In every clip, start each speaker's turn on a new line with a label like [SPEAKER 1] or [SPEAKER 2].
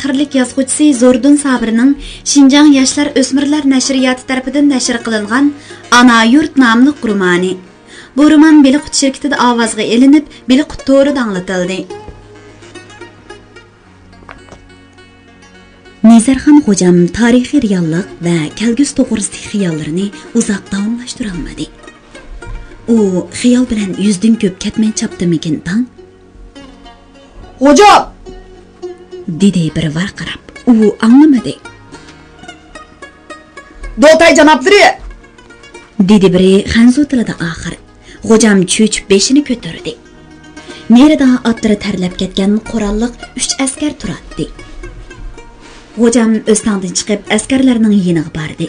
[SPEAKER 1] faxrlik yazğıcısı Zordun Sabirning Şinjan Yoshlar O'smirlar nashriyoti tarafidan nashr qilingan Ana Yurt nomli romani. Bu roman Beliqut shirkatida ovozga elinib, Beliqut to'rida anglatildi. Nizarxon Xo'jam tarixiy reallik va kelgusi to'g'risidagi xiyollarini uzoq davomlashtira olmadi. U xiyol bilan yuzdan ko'p ketmay chapdimikin tang.
[SPEAKER 2] Xo'jam!
[SPEAKER 1] Dedi bir varqirab. U anglamadi.
[SPEAKER 2] Do'tay janoblari!
[SPEAKER 1] Dedi biri Xanzo tilida oxir. Xo'jam cho'chib beshini ko'tardi. Nerida otlari tarlab ketgan qurolliq 3 askar turadi. Xo'jam o'standan chiqib askarlarning yiniga bordi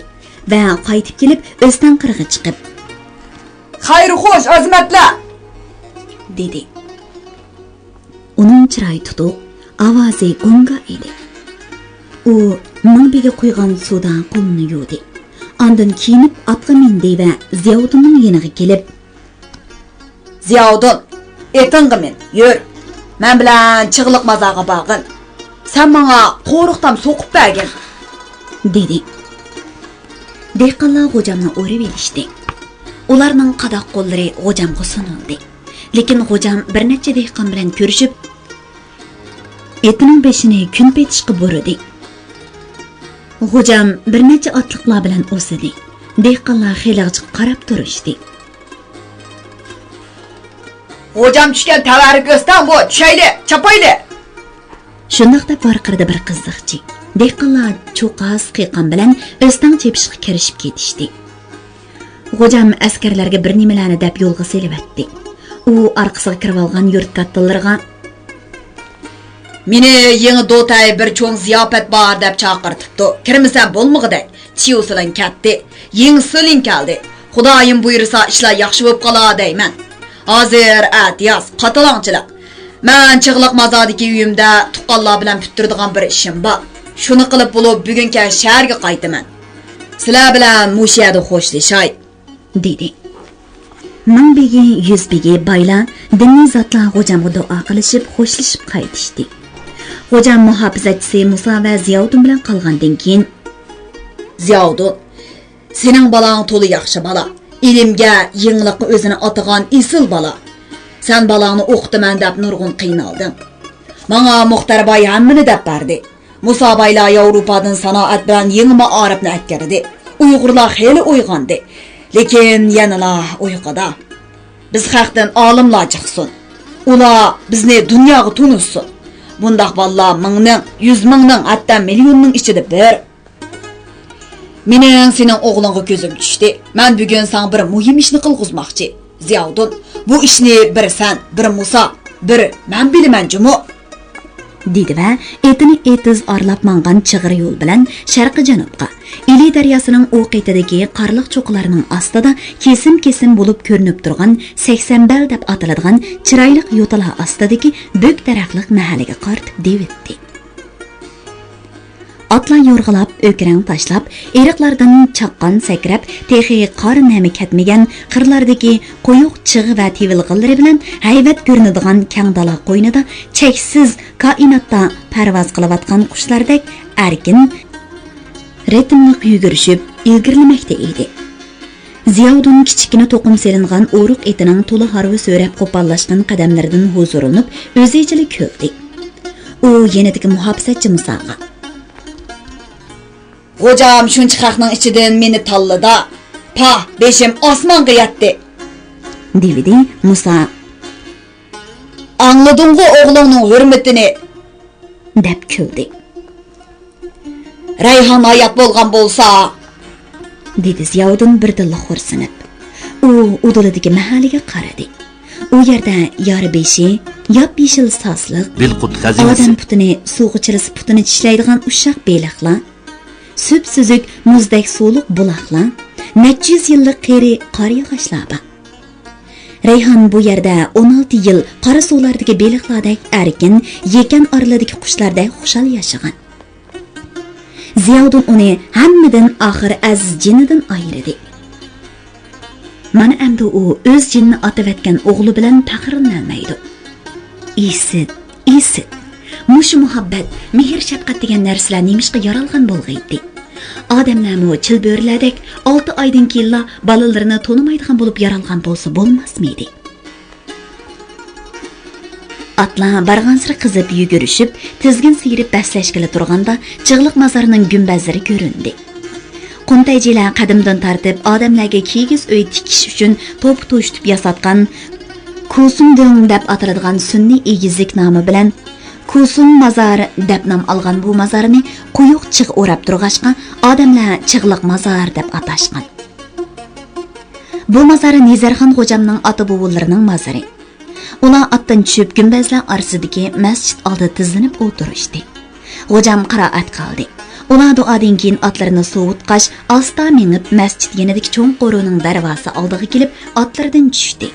[SPEAKER 1] va qaytib kelib o'stan qirg'i chiqib
[SPEAKER 2] Xayr xo'sh, azmatlar!
[SPEAKER 1] dedi. Uning chiroyi tutuq, ovozi gunga edi. U minbiga qo'ygan suvdan qo'lini yuvdi. Ondan kiyinib otga mindi va Ziyovdinning yeniga kelib,
[SPEAKER 2] Ziyovdin, etingga men, yur. Men bilan chig'liq mazaga borgin. Sen menga qo'riqdan so'qib bergin,
[SPEAKER 1] dedi. Dehqonlar Xo'jamni o'rib elishdi. Ularning qadoq qo'llari Xo'jamga sunildi. Lekin Xo'jam bir necha dehqon bilan ko'rishib, etining beshini kun petishga burdi. Xo'jam bir necha otliqlar bilan o'sidi. Dehqonlar xiylig'iga qarab turishdi.
[SPEAKER 2] Xo'jam tushgan tavarik o'stan bu, tushayli, chapayli.
[SPEAKER 1] Shundoq deb varqirdi bir qiziqchi. Dehqonlar cho'qas qiqan bilan o'stan chepishga kirishib ketishdi. Xo'jam askarlarga bir nimalarni deb yo'lga selibatdi. U orqasiga kirib olgan yurt kattalarga
[SPEAKER 2] Meni yangi do'tay bir cho'ng ziyofat bor deb chaqirtibdi. Kirmasam bo'lmag'iday. Chiyusilan ketdi. Yangi so'ling keldi. Xudoyim buyursa ishlar yaxshi bo'lib qolar deyman. Hozir atiyas qatalonchilik. Men chig'liq mazodagi uyimda tuqqanlar bilan bitiradigan bir ishim bor. Shuni qilib bo'lib bugunga shaharga qaytaman. Sizlar bilan mushiyada xo'shlashay,
[SPEAKER 1] dedi. Ming begi, yuz begi baylar diniy zotlar Xo'jamga duo qilishib, xo'shlashib qaytishdi. Xo'jam muhofizatchisi Musa va Ziyovdin bilan qolgandan keyin,
[SPEAKER 2] Ziyovdin, sening balang to'li yaxshi bola. Ilmga, yenglikqa o'zini atagan isil bola. Sen balangni o'qitaman deb nurg'un qiynalding. Menga Muxtar boy hammani deb berdi. Musa boylar Yevropadan sanoat bilan yangi ma'arifni atkirdi. Uyg'urlar xeyli uyg'ondi. Lekin yanala uyquda. Biz xalqdan olimlar chiqsin. Ular bizni dunyoga tunussin. Bundaq vallah mingning, 100 mingning, hatta millionning ichida bir. Mening sening o'g'lingga ko'zim tushdi. Men bugun sen bir muhim ishni qilg'izmoqchi. Ziyovdin, bu ishni bir sen, bir Musa, bir men bilaman jumu,
[SPEAKER 1] dedi va etini etiz orlab mangan chig'ir yo'l bilan sharqi janubga, Ili daryosining u qetidagi qarliq cho'qlarining ostida kesim-kesim bo'lib ko'rinib turgan 80 bel deb ataladigan chiroyli yo'talar ostidagi bo'k daraxtliq mahallaga qartib devitdi. Atlar yo'rg'ilab, o'kirang tashlab, eriqlardan chaqqan sakrab, texi qor nami ketmagan qirlardagi qo'yuq chig'i va tevilg'illari bilan hayvat ko'rinadigan kang dala qo'ynida cheksiz koinotda parvoz qilayotgan qushlardek erkin, ritmli yugurishib, ilgirlamoqda edi. Ziyovdin kichikina to'qim selingan o'ruq etining to'la harvi so'rab qo'pollashgan qadamlaridan huzurinib, o'zichilik ko'rdi. U yenidagi muhofizatchi Musaga
[SPEAKER 2] Xo'jam shuncha xalqning ichidan meni tanladi. Pa, beshim osmonga yetdi,
[SPEAKER 1] dedi Musa.
[SPEAKER 2] Angladingmi o'g'lingning hurmatini?
[SPEAKER 1] deb kuldi.
[SPEAKER 2] Rayhon hayot bo'lgan bo'lsa,
[SPEAKER 1] dedi Ziyovdin birdilla xo'rsinib. U uduladagi mahallaga qaradi. U yerda yori beshi, yop-yeshil sosliq, odam putini suvga chirisi putini tishlaydigan ushoq beliqlar, süp-süzük muzdek so'liq buloqlar, 400 yillik qeri qor yog'ochlar bor. Rayhon bu yerda 16 yil qora suvlardagi beliqlardek erkin, yekan oraladagi qushlardek xushal yashagan. Ziyovdin uni hammadan oxir aziz jinidan ayirdi. Mana endi u o'z jinni atavatgan o'g'li bilan faxrlanmaydi. Isit, mushu muhabbat, mehr shafqat degan narsalar nemishqa yaralgan bo'lg'aydi. Odamlarmi chilbörlardek 6 oydan keyin bolalarini tonimaydigan bo'lib yaralgan bo'lsa bo'lmasmidi? Atlar barg'ansira qizib yugurishib, tizgin siyirib baslashgili turganda chig'liq mazarining gumbazlari ko'rindi. Qo'ntayjilar qadimdan tartib odamlarga kigiz uy tikish uchun to'p to'shitib yasatgan Kusumding deb ataladigan sunniy egizlik nomi bilan Kusum mazar deb nom olgan bu mazarni quyuq chig' o'rab turg'ashqa odamlar chig'liq mazar deb atashgan. Bu mazari Nizarxon xo'jamning ota-bobolarining mazari. Ular atdan tushib gumbazlar orasidagi masjid oldida tizlanib o'tirishdi. Xo'jam qiroat qildi. Ular duodan keyin otlarini sovutqash, asta minib masjid yanidagi cho'ng qo'rining darvozasi oldiga kelib otlardan tushdi.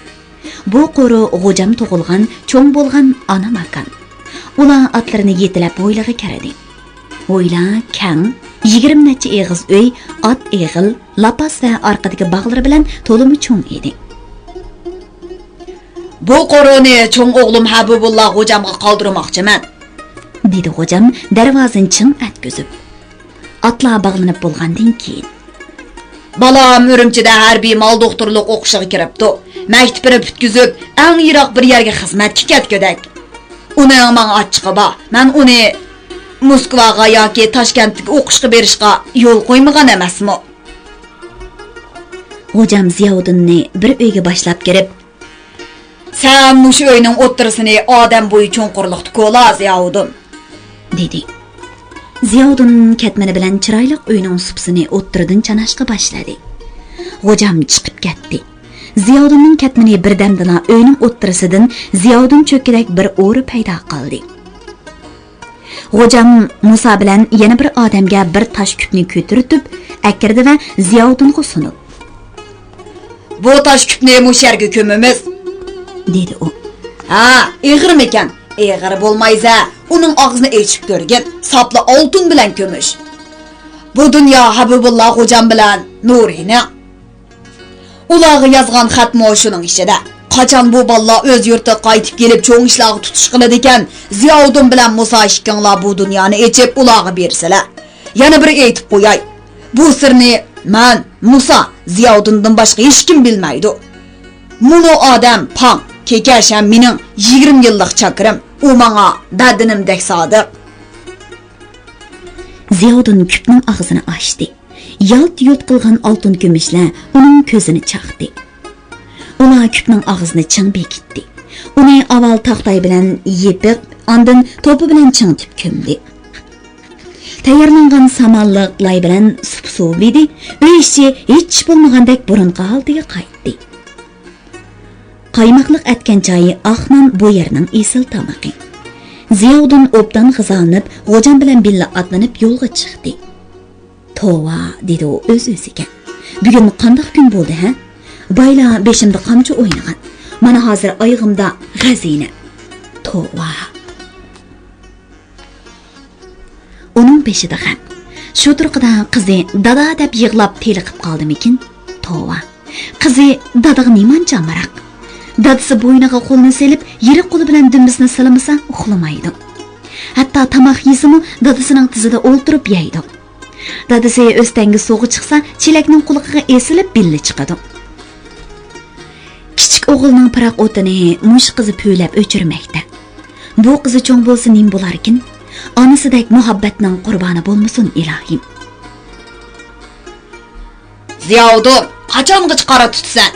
[SPEAKER 1] Bu qo'ri xo'jam tug'ilgan, cho'ng bo'lgan ona makan. Ular otlarini yetilab o'ylig'i kirdi. O'ylar kang, 20 necha eg'iz uy, ot eg'il, lapas va orqadagi bog'lari bilan to'limi cho'ng edi.
[SPEAKER 2] Bu qo'rini cho'ng o'g'lim Habibulloh xo'jamga qoldirmoqchiman,
[SPEAKER 1] dedi xo'jam darvozani ching atkizib. Atlar bog'lanib bo'lgandan keyin
[SPEAKER 2] balam Urumchida harbiy mal doktorlik o'qishiga kiribdi. Maktabini bitkizib, eng yiroq bir yerga xizmatga ketgodak. Uning menga ochiqi bor. Men uni Moskvaga yoki Toshkentga o'qishga berishga yo'l qo'ymagan emasmi?
[SPEAKER 1] Xo'jam Ziyovuddinni bir uyga boshlab kirib,
[SPEAKER 2] "Sen mushu uyning o'ttirisini odam bo'yi cho'nqurliqda ko'la Ziyovuddin",
[SPEAKER 1] dedi. Ziyovuddin ketmani bilan chiroyli uyning supsini o'ttiridan chanashga boshladi. Xo'jam chiqib ketdi. Ziyovuddinning ketmani birdamdala uyning o'ttirisidan Ziyovuddin cho'kkidak bir o'ri paydo qildi. Xo'jam Musa bilan yana bir odamga bir tosh kupni ko'tarib akirdi va Ziyovuddinga sunib,
[SPEAKER 2] "Bu tosh kupni mush yerga ko'mimiz",
[SPEAKER 1] dedi u.
[SPEAKER 2] "Ha, ig'rim ekan. Eg'ir bo'lmaysa, uning og'zini echib ko'rgin, sapli oltin bilan ko'mish. Bu dunyo Habibulloh xo'jam bilan Nurini. Ularga yozgan xatmo shuning ichida. Qachon bu balla o'z yurtiga qaytib kelib cho'ng ishlarga tutish qiladi ekan, Ziyovuddin bilan Musa ishkinglar bu dunyoni echib ularga bersalar. Yana bir aytib qo'yay. Bu sirni men, Musa, Ziyovuddindan boshqa hech kim bilmaydi. Muno odam pang Kekasham mening 20 yillik chakirim, u menga dadinimdek sodiq."
[SPEAKER 1] Ziyovuddin kupning og'zini ochdi. Yalt-yult qilgan oltin kumushlar uning ko'zini chaqdi. Ular kupning og'zini ching bekitdi. Uni avval taxtay bilan yepib, ondan to'pi bilan chingtib ko'mdi. Tayyorlangan samalliq lay bilan suv edi. Uy ichi hech bo'lmagandek burunqa holdiga qaytdi. Qaymoqliq atgan choyi Ahman bu yerning esil tamaqi. Ziyovuddin obdan g'izalib, xo'jam bilan billa otlanib yo'lga chiqdi. "Tova", dedi u o'z-o'ziga. "Bugun qanday kun bo'ldi, ha? Bayla beshimda qamchi o'ynagan. Mana hozir oyog'imda g'azina. Tova." Uning beshida ham shu turqida qizi dada deb yig'lab teliqib qoldimikin? Tova. Qizi dadaga nimancha maraq. Dadasi bo'yniga qo'lni selib, yirik qo'li bilan dumbisni silamasa uxlamaydi. Hatto tamoq yesimi dadasining tizida o'ltirib yeydi. Dadasi o'stangi suvga chiqsa, chelakning quliqiga esilib billa chiqadi. Kichik o'g'ilning paraq o'tini mush qizi po'ylab o'chirmoqda. Bu qizi cho'ng bo'lsa nim bo'larkin? Onasidek muhabbatning qurboni bo'lmasin ilohim.
[SPEAKER 2] "Ziyovuddin, qachonga chiqara tutsan?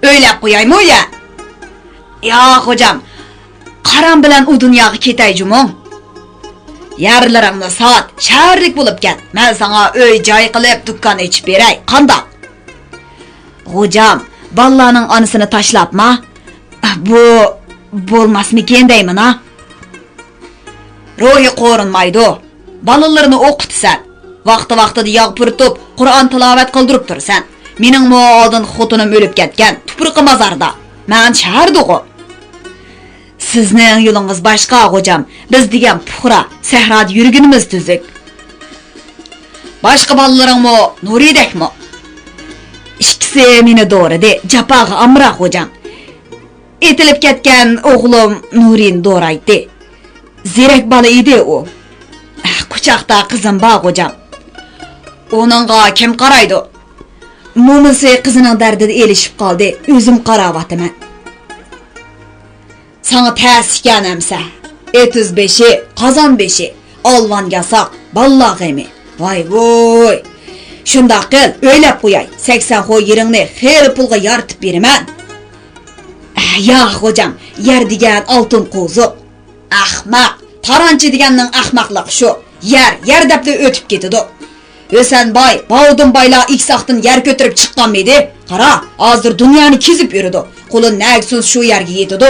[SPEAKER 2] O'ylab qo'yaymi ya? Ya xo'jam, qaram bilan u dunyoga ketay jumon. Yarlarimni soat, shaharlik bo'lib ket. Men sana uy joy qilib dukkan ichib beray. Qandoq? Xo'jam, bolalarning onasini tashlabma. Bu bo'lmasmikin deyman ha. Ruhi qo'rinmaydi. Bolalarni o'qitsan. Vaqti-vaqtida yog' puritib, Qur'on tilovat qildirib tursan. Mening mo oldin xotinim o'lib ketgan, tuproqi mazarda. Men shaharda-ku. Sizning yo'lingiz boshqa xo'jam. Biz degan puxra, sahrada yurgunimiz tuzuk. Boshqa bolalaringmi, Nuridekmi? Ikkisi meni do'ridi, japaga amra xo'jam. Etilib ketgan o'g'lim Nurin do'raydi. Zerek bala idi o. Kucakta kızım bak hocam. Onunla kim qaraydı? Mumisi kızının derdini elişip kaldı. Özüm qaravatıman. Sana təsken emse. Etiz beşi, kazan beşi. Alvan yasak, ballaq emi. Vay voy. Şunda qil, öylep qoyay. 80 xoy yerini xeyli pulga yartıp berimen. Ya hocam, yer degen altın qozu. Ahmaq, tarançı degennin ahmaqlıq şu. Yer depli ötüp ketidi. Ösenbay, Bağudun bayla iksaqtın yer götürüp çıqqan mıydı? Qara, azdır dünyanı kezip yürüdü. Qolun nəgsiz şu yerge yetidi.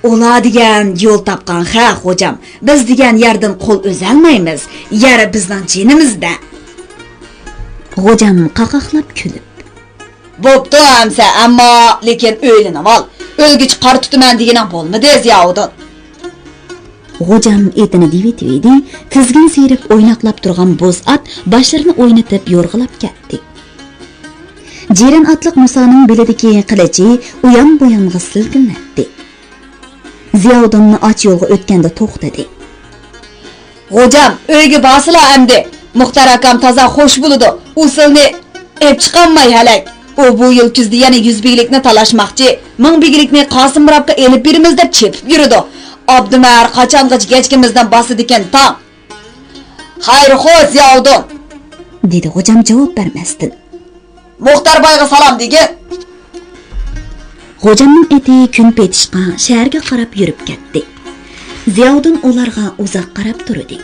[SPEAKER 2] Ola degen yol tapqan ha hocam. Biz degen yerden qol özelmaymiz. Yer bizden cinimizde.
[SPEAKER 1] Hocam qaqaqlab kulib.
[SPEAKER 2] Boptu amsa, amma lekin öylini val. Ölgüç qar tutuman degenen bolmadı Ziyaudun.
[SPEAKER 1] Hocam etini divitiydi, tizgin seyirip oynaqlap turgan boz at başlarını oynatib yorg'ilab ketdi. Jiran atliq Musaning belidagi qilichi uyan boyang'i silkinlatdi. Ziyaudunni och yo'lga o'tganda to'xtadi.
[SPEAKER 2] Hocam, öyge basıla emdi. Muhtar akam taza hoş buludu. Usulni ep çıkanmay halak. O bu yıl küzde yani 100 bigilikni talaşmakçı. 1000 bigilikni Qasım Murabqa elip birimiz dep çepip yürüdü. Abdümer kaçangıç geçkimizden basıdiken tam. Hayır hoş Ziyaudun,
[SPEAKER 1] dedi hocam javob bermasdan.
[SPEAKER 2] Muhtar bayga salam degen.
[SPEAKER 1] Hocamning eti kun petishqa shaharga qarab yurib ketdi. Ziyaudun ularga uzoq qarab turdi.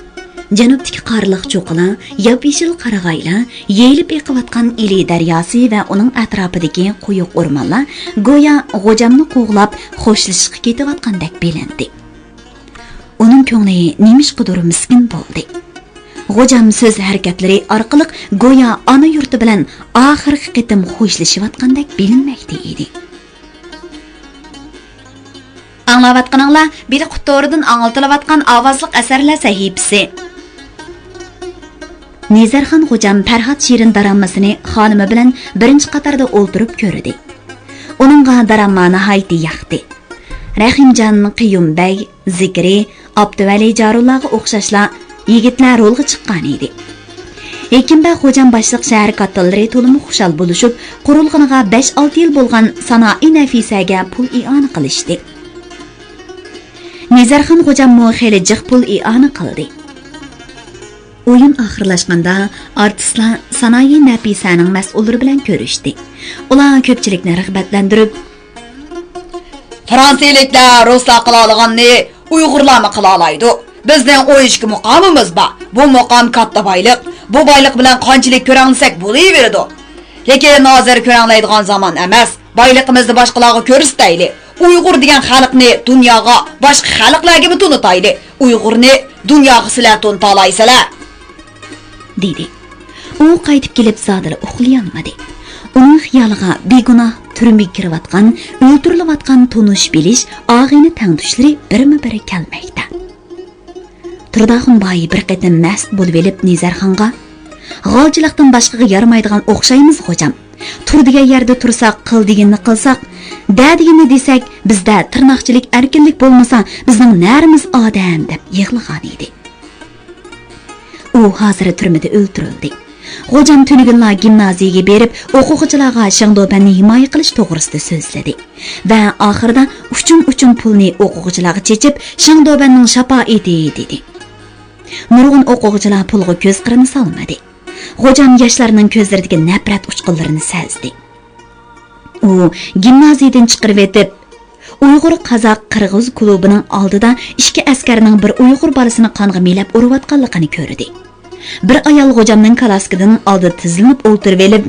[SPEAKER 1] Janubdagi qarliq cho'qila, yop-yeshil qarag'ayla, yeyilib eqiyotgan Ili daryosi va uning atrofidagi quyuq o'rmonlar go'yo hocamni qo'g'lab xo'shlashib ketayotgandek bilindi. Uning ko'ngli nemishqidir miskin bo'ldi. Hocam so'z harakatlari orqali go'yo ona yurti bilan oxirgi qitim xo'shlashayotgandek bilinmoqda edi. Anglayotganinglar bir qutoridan anglatilayotgan ovozliq asarlar sahifasi. Nizarxon hocam Farhod Shirin darammasini xonimi bilan birinchi qatorda o'ltirib ko'rdi. Uningga daramma nihoyat yoqdi. Rahimjon Qiyumbay, Zikri, Abduvali Jarullahga o'xshashlar yigitlar rolga chiqqan edi. Ekinbay hocam boshliq shahar kattalari to'limi xushal bo'lishib, qurilganiga 5-6 yil bo'lgan Sanoiy Nafisaga pul i'ona qilishdi. Nizarxon hocam xeyli jiq pul i'ona qildi. O'yin oxirlashganda artistlar Sanoiy Nafisaning mas'ullari bilan ko'rishdi. Ular ko'pchilikni rag'batlantirib,
[SPEAKER 2] Fransiyaliklar Ruslar qila olganni Uyg'urlarmi qila olaydi. Bizning o'yishki muqomimiz bor. Bu muqom katta boylik. Bu boylik bilan qanchalik ko'ranglasak bo'laveradi. Lekin hozir ko'ranglaydigan zaman emas. Boyligimizni boshqalarga ko'rsatayli. Uyg'ur degan xalqni dunyoga, boshqa xalqlarga tunutayli. Uyg'urni dunyoga sizlar tunutaolaysizlar,
[SPEAKER 1] dedi. U qaytib kelib zodila uxlayolmadi. Uning xiyoliga begunoh turmaga kirayotgan, o'ltirilayotgan tonish bilish, og'ini tangdushlari birma-biri kelmoqda. Turdaxunboy bir qatim mast bo'lib elib Nizarxonga, "G'olchilikdan boshqaga yaramaydigan o'xshaymiz hocam. Tur degan yerda tursak, qil deganni qilsak, da deganni desak, bizda tirnoqchilik, erkinlik bo'lmasa, bizning narimiz odam" deb yig'lagan edi. U hozir turmada o'ltirildi. Hocam tunigunlar gimnaziyaga berib, o'quvchilarga Shangdobanni himoya qilish to'g'risida so'zladi va oxirida uchun pulni o'quvchilarga chechib, Shangdobanning shafoati dedi. Nurg'un o'quvchilar pulga ko'z qirini solmadi. Hocam yoshlarning ko'zlaridagi nafrat uchqunlarini sezdi. U gimnaziyadan chiqarib etib, Uyg'ur Qozoq Qirg'iz klubining oldida ikki askarning bir Uyg'ur bolasini qonga melab urayotganligini ko'rdi. Bir ayol hocamning kalaskidan oldi tizilib o'ltirib elib,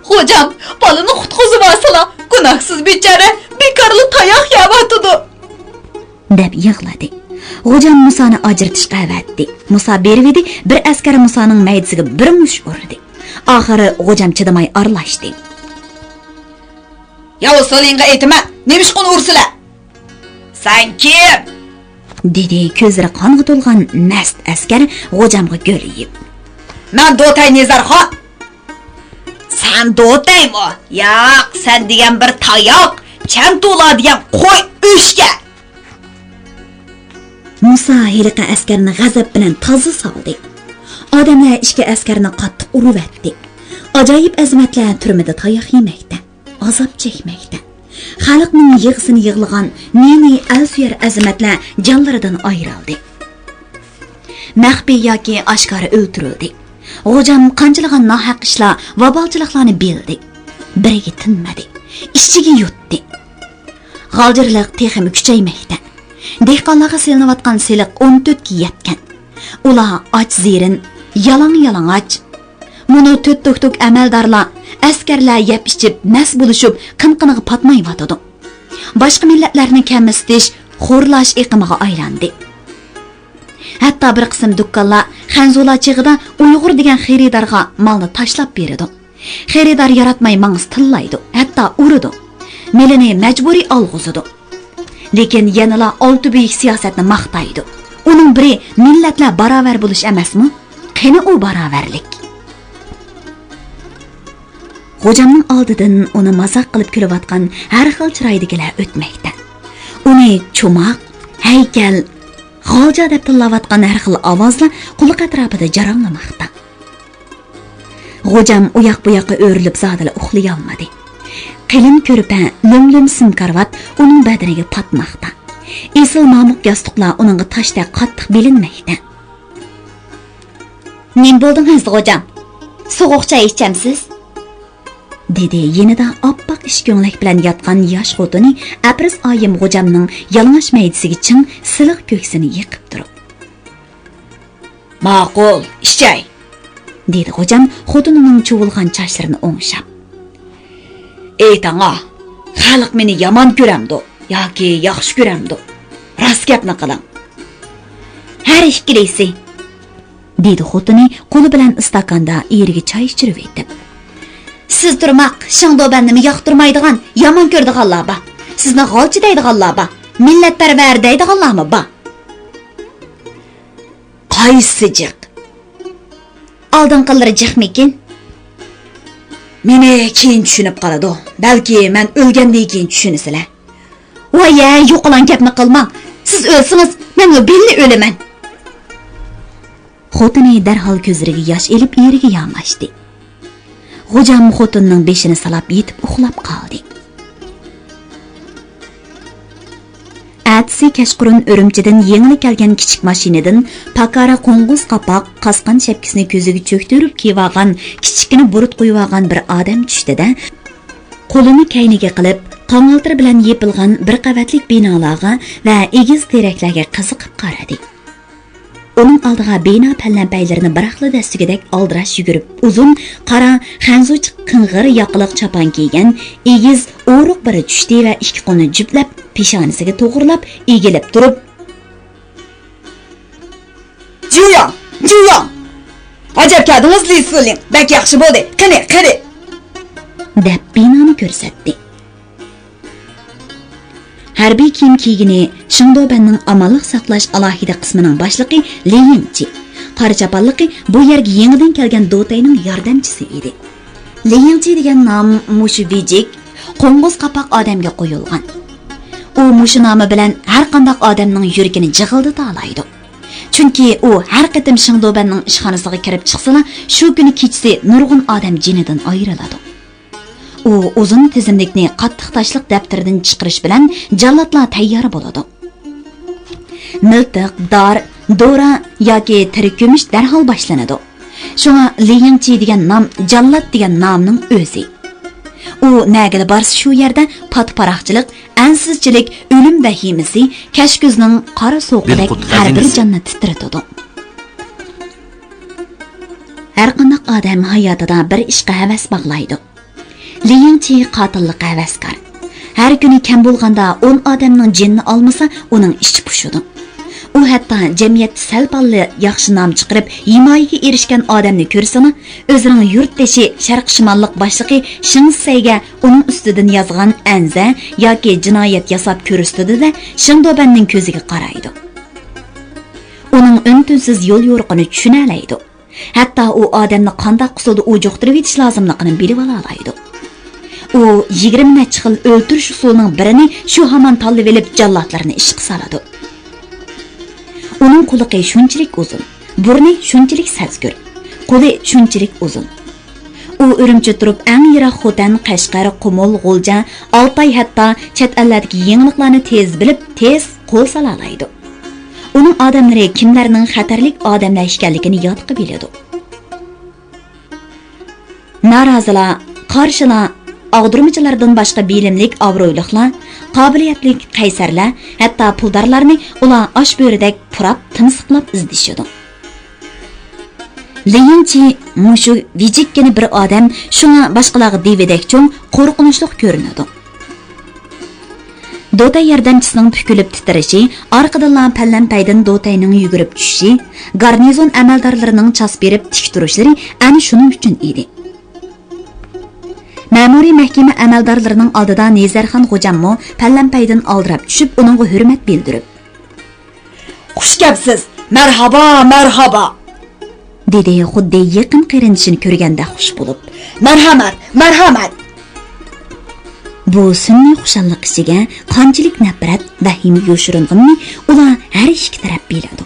[SPEAKER 2] "Hocam, balani qutqizib olsala, gunohsiz bechora, bekorli tayoq yeyotdi"
[SPEAKER 1] deb yig'ladi. Hocam Musoni ajratishga avatdi. Musa bervidi, bir askar Musoning maydisiga bir mush urdi. Oxiri hocam chidamay aralashdi.
[SPEAKER 2] "Ya usulingga aytma, nemishqon ursizlar? Sen kim?"
[SPEAKER 1] dedi ko'zlari qonga to'lgan mast askar hocamga go'liyib.
[SPEAKER 2] "Men Do'tay Nizarxon." "Sen Do'taymi? Yo'q, sen degan bir tayoq, cham to'ladigan qo'y o'shga."
[SPEAKER 1] Musa heliqi askarni g'azab bilan toza soldi. Odamlar ishga askarni qattiq urib etdi. Ajoyib azmatlar turmida tayoq yemoqda, azob chekmoqda. Xalqning yig'isini yig'ilgan neni alsuyer azmatlar jonlaridan ayrildi. Maxfiy yoki oshkora o'ltirildi. G'ojam qanchalagan nohaq ishlar, vabolchiliklarni bildi. Biriga tinmadi, ishchiga yutdi. G'aljirlik texmi kuchaymoqda. Dehqonlarga selinayotgan seliq 14 ga yetgan. Ular och zirin, yalang och. Muni to'ttuk amaldorlar, askarlar yeb ichib, nas bo'lishib, qinqiniga patmayotdi. Boshqa millatlarni kamsitish, xo'rlash iqimiga aylandi. Hatto bir qism dukkanlar Xanzular chig'ida Uyg'ur degan xaridorga malni tashlab beradi. Xaridor yaratmay mangs tillaydi, hatto uridi. Melini majburiy olg'uzidi. Lekin yanala olti buyuk siyosatni maqtaydi. Uning biri millatlar barobar bo'lish emasmi? Qani u barobarlik? G'ojamning oldidan uni mazoq qilib kulayotgan har xil chiroydagilar o'tmoqda. Uni cho'moq, haykal, g'olja deb tillayotgan har xil ovozlar quloq atrofida jaranglamoqda. G'ojam u yoq bu yoqqa o'rilib zodila uxlay olmadi. Qilin ko'rpa, lumlum simkarvat uning badaniga patmoqda. Esil mamuq yostiqlar uningga tashdek qattiq bilinmoqda. "Nim bo'ldingiz, G'ojam? So'g'uq choy ichamsiz?" dedi yenida oppoq ishko'nglik bilan yotgan yosh xotini April oyim G'ojamning yalang'och maydisiga ching siliq ko'ksini yiqib turib.
[SPEAKER 2] "Ma'qul, ishchay",
[SPEAKER 1] dedi G'ojam xotinining chuvilgan sochlarini o'ngshab.
[SPEAKER 2] "Ey tanga, xalq meni yomon ko'ramdi yoki yaxshi ko'ramdi? Rost gapni qiling."
[SPEAKER 1] "Har ikkilisi", dedi xotini qo'li bilan istakanda eriga choy ichirib etib. "Siz turmoq, Shangdobanni yoqtirmaydigan, yomon ko'rdiganlar bor. Sizni g'olchi deydiganlar bor. Millatparvar deydiganlarmi bor?"
[SPEAKER 2] Qaysi jiq?
[SPEAKER 1] Oldinqilari jiqmikin?
[SPEAKER 2] Meni keyin tushunib qoladi. Balki men o'lgandan keyin tushunasizlar.
[SPEAKER 1] "Voy, yo'qolan gapni qilmang. Siz o'lsangiz, men belli o'laman." Xotini darhol ko'zlariga yosh elib eriga yonlashdi. G'ojam xotinning beshini salab yetib uxlab qoldi. Atsi kashqurun Urumchidan yengli kelgan kichik mashinadan pakara qo'ng'iz qapoq qasqan shapkasini ko'ziga cho'ktirib kiyib kichikini burut qo'yib olgan bir odam tushdi-da, qo'lini kayniga qilib, tong'altir bilan yepilgan bir qavatlik binolarga va egiz teraklarga qiziqib qaradi. Uning oldiga bino pallanpaylarini biraqli dastigidek aldirash yugurib, uzun, qora, xanzuch qing'ir yoqiliq chopon kiygan, egiz, o'ruq biri tushdi va ikki qo'lini juplab, peshonasiga to'g'rilab, egilib turib,
[SPEAKER 2] "Juyong, juyong! Ajab kadingiz Li-Suling, bak yaxshi bo'ldi. Qani,
[SPEAKER 1] deb binoni ko'rsatdi. Harbiy kiyim kiygini Shangdobanning amalliq saqlash alohida qismining boshlig'i Li Yingchi. Qora chaponliqi bu yerga yangidan kelgan Dotayning yordamchisi edi. Li Yingchi degan nom mushu vijik, qo'ng'iz qapoq odamga qo'yilgan. U mushu nomi bilan har qanday odamning yuragini jig'ildita oladi. Chunki u har qatim Shangdobanning ishxonasiga kirib chiqsa, shu kuni kechasi nurg'un odam jinidan ayriladi. U uzun tizimlikni qattiq tashliq daftaridan chiqarish bilan jallodlar tayyor bo'ladi. Miltiq, dor, dora yoki tirik kumush darhol boshlanadi. Shunga Li Yingchi degan nom jallod degan nomning o'zi. U nagili borsa shu yerda patparaqchilik, ansizchilik, o'lim vahimasi, kashkuzning qora so'qidek har bir jonni titratadi. Har qanday odam hayotida bir ishga havas bog'laydi. Li Yingchi qotillikqa havaskor. Har kuni kam bo'lganda 10 odamning jinni olmasa, uning ichi pushidi. U hatto jamiyatda salpalli yaxshi nom chiqarib, himoyaga erishgan odamni ko'rsami, o'zining yurtdoshi Sharq shimollik boshlig'i Shingsayga uning ustidan yozgan anza yoki jinoyat yasab ko'rsatdi-da, Shangdobanning ko'ziga qaraydi. Uning untinsiz yo'l yo'riqini tushuna oladi. Hatto u odamni qanday usulda o'joqtirib etish lozimligini bilib oladi. U 20 necha xil o'ltirish usulining birini shu hamon tanlab olib jallodlarni ishga soladi. Uning quloqi shunchalik uzun, burni shunchalik sazgur, qo'li shunchalik uzun. U Urumchi turib eng yiroq Xotan, Qashqar, Qumul, G'ulja, Oltoy hatto chet ellardagi yangiliklarni tez bilib, tez qo'l sola oladi. Uning odamlari kimlarning xatarlik odamlar ekanligini yodqa biladi. Norozilar, qarshilar, og'dirmachilardan boshqa bilimlik, obro'liqlar, qobiliyatli qaysarlar, hatto puldorlarni ular osh bo'ridek purab, timsiqlab izdishadi. Leyinchi mushu vijikkina bir odam shunga boshqalarga devidek cho'ng qo'rqinchli ko'rinadi. Dotay yordamchisining pukilib titrishi, orqadan pallanpaydan Dotayning yugurib tushishi, garnizon amaldorlarining chas berib tik turishlari ana shuning uchun edi. Ma'muriy mahkama amaldorlarining oldida Nezarxon Xo'jammo pallanpaydan oldirab tushib, uningga hurmat bildirib,
[SPEAKER 2] "Xush kelibsiz. Marhaba, marhaba."
[SPEAKER 1] dedi xuddi yaqin qarindishini ko'rganda xush bo'lib.
[SPEAKER 2] "Marhamat, marhamat."
[SPEAKER 1] Bu sun'iy xushalliq ichiga qanchalik nafrat, vahima yo'shirilganini ular har ikki taraf biladi.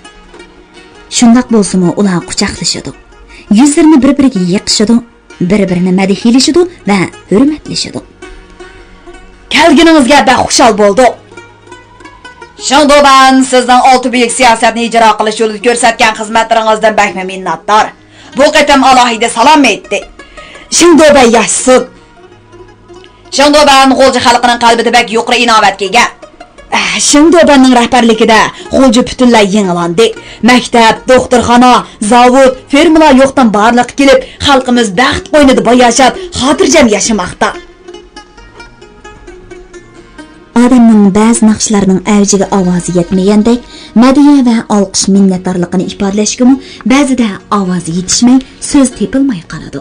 [SPEAKER 1] Shundoq bo'lsa-mu, ular quchoqlashadi. Yuzlarini bir-biriga yiqishadi, bir-birini madhiyalashadi va hurmatlashadi.
[SPEAKER 2] Kelginingizga xushal bo'ldik. Shundoban sizning olti buyuk siyosatni ijro qilish yo'lida ko'rsatgan xizmatlaringizdan bakma minnatdor. Bu qatam alohida salom aytdi. Shundoban yaxshi. Shundoban G'ulji xalqining qalbida bak yuqori inovatga ega. Shundobanning rahbarligida G'ulji butunlay yangilandi. Maktab, doktorxona, zavod, fermalar yo'qdan barliq kelib, xalqimiz baxt qo'ynida boyashab, xotirjam yashamoqda.
[SPEAKER 1] Odamning ba'zi naqshlarining avjiga ovozi yetmagandek, madhiya va olqish minnatdorligini ifodalashga ba'zida ovozi yetishmay, so'z tepilmay qoladi.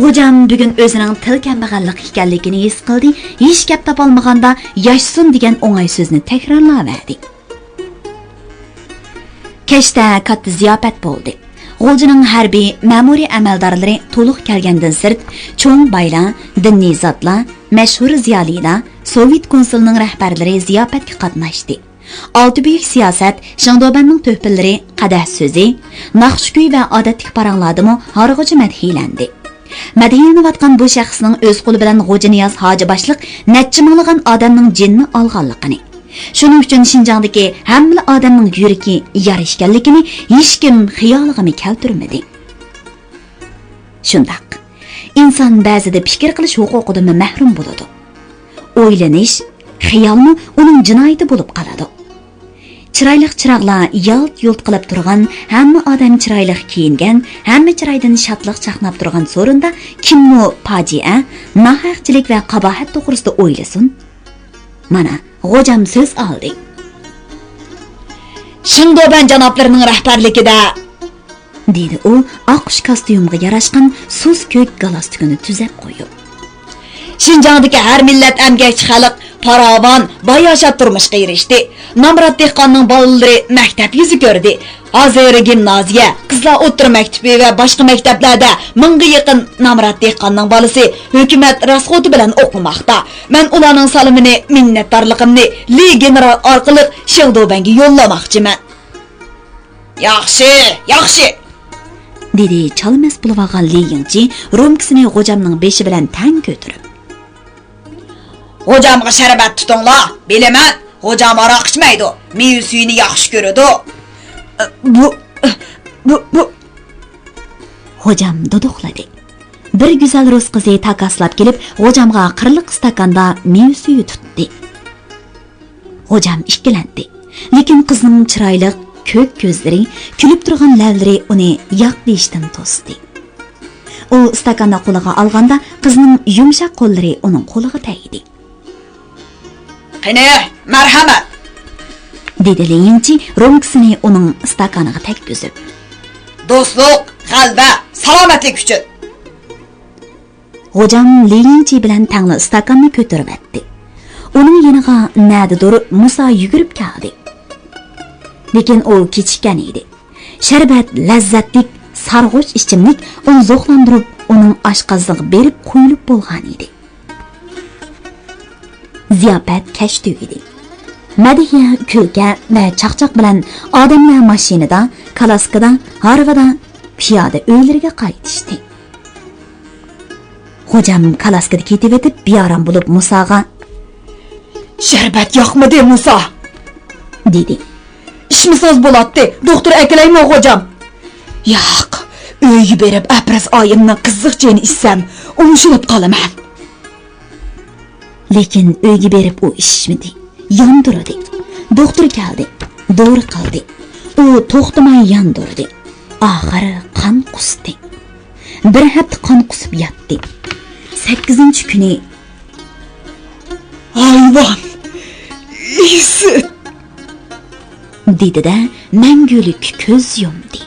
[SPEAKER 1] Xo'jam bugun o'zining til kambag'allik ekanligini his qildi, hech gap topolmaganda yashsin degan o'ng'ay so'zni takrorlaverdi. Kechda katta ziyofat bo'ldi. G'uljining harbiy ma'muriy amaldorlari to'liq kelgandan sirt, cho'ng baylar, diniy zotlar, mashhur ziyolilar, Sovet konsulining rahbarlari ziyofatga qatnashdi. Olti buyuk siyosat, Shangdobanning to'pillari, qadah so'zi, naqshkuy va odatlik parangladimi harg'ichi madhiyalandi. Madhiyalanayotgan bu shaxsning o'z qo'li bilan G'o'janiyoz hoji boshliq necha minglagan odamning jinni olganligini, shuning uchun Shinjongdagi hamma odamning yuragi yarashganligini hech kim xiyoliga keltirmadi. Shundoq, inson ba'zida fikr qilish huquqidan mahrum bo'ladi. O'ylanish, xiyolmi uning jinoyati bo'lib qoladi. Chiroyli chiroqlar yalt-yult qilib turgan, hamma odam chiroyli kiyingan, hamma chiroydan shodlik chaqnab turgan so'rinda kimmo fojia, nohaqchilik va qabohat to'g'risida o'ylasin. Mana Xo'jam so'z oldi.
[SPEAKER 2] Shundoban janoblarining rahbarligida,
[SPEAKER 1] dedi u oqish kostyumga yarashgan suz ko'k galostukini tuzab qo'yib.
[SPEAKER 2] Shinjongdagi har millat emgakchi xalq farovon, boyashab turmushga erishdi. Nomrod dehqonning bolalari maktab yuzi ko'rdi. Hozir gimnaziya, qizlar o'rta maktabi va boshqa maktablarda mingga yaqin Nomrod dehqonning bolasi hukumat rasxoti bilan o'qimoqda. Men ularning salomini, minnatdorligimni Li general orqali Shangdobanga yo'llamoqchiman. Yaxshi, yaxshi,
[SPEAKER 1] dedi chalmas bo'lib olgan Li Yingchi romkasini Xo'jamning beshi bilan tang ko'tarib.
[SPEAKER 2] Xo'jamga sharbat tutinglar. Bilaman, Xo'jam aroq ichmaydi. Meva suyini yaxshi ko'radi. Bu
[SPEAKER 1] Xo'jam duduqladi. Bir go'zal rus qizi takaslab kelib, Xo'jamga qirliq stakanda meva suyi tutdi. Xo'jam ikkilandi. Lekin qizning chiroyli ko'k ko'zlari, kulib turgan lavlari uni yoq deyishdan to'sdi. U stakanni qo'liga olganda qizning yumshoq qo'llari uning qo'liga tegdi.
[SPEAKER 2] "Qani, marhamat",
[SPEAKER 1] dedi Leyinchi romkasini uning stakaniga tekbuzib.
[SPEAKER 2] "Do'stlik, g'alaba, salomatlik uchun."
[SPEAKER 1] Xo'jam Leyinchi bilan tangli stakanni ko'tarib atdi. Uning yoniga nadidir Musa yugurib keldi. Lekin u kechikkan edi. Sharbat lazzatlik, sarg'uch ichimlik uni zo'qlantirib, uning oshqozoniga berib qo'yilib bo'lgan edi. Ziyofat kech tugadi. Madiha kulka va chaqchaq bilan odamlar mashinada, kalaskada, harvada piyoda uylarga qaytishdi. Xo'jam kalaskada ketib o'tib, beoram bo'lib Musoga
[SPEAKER 2] "Sharbat yoqmadi Muso?"
[SPEAKER 1] dedi.
[SPEAKER 2] "İşmi so'z bo'ladi, doktor akalaymi xo'jam?" "Yo'q, uyga berib apraz oyimning qiziqchini ichsam, umshilib qolaman."
[SPEAKER 1] Lekin uyga berib u ishmidi. Yondirdi. Doktor keldi. Dori qildi. U to'xtamay yondirdi. Oxiri qon qusdi. Bir hafta qon qusib yotdi. 8-kuni
[SPEAKER 2] "Hayvon! Isi!"
[SPEAKER 1] dedi-da mangulik ko'z yumdi.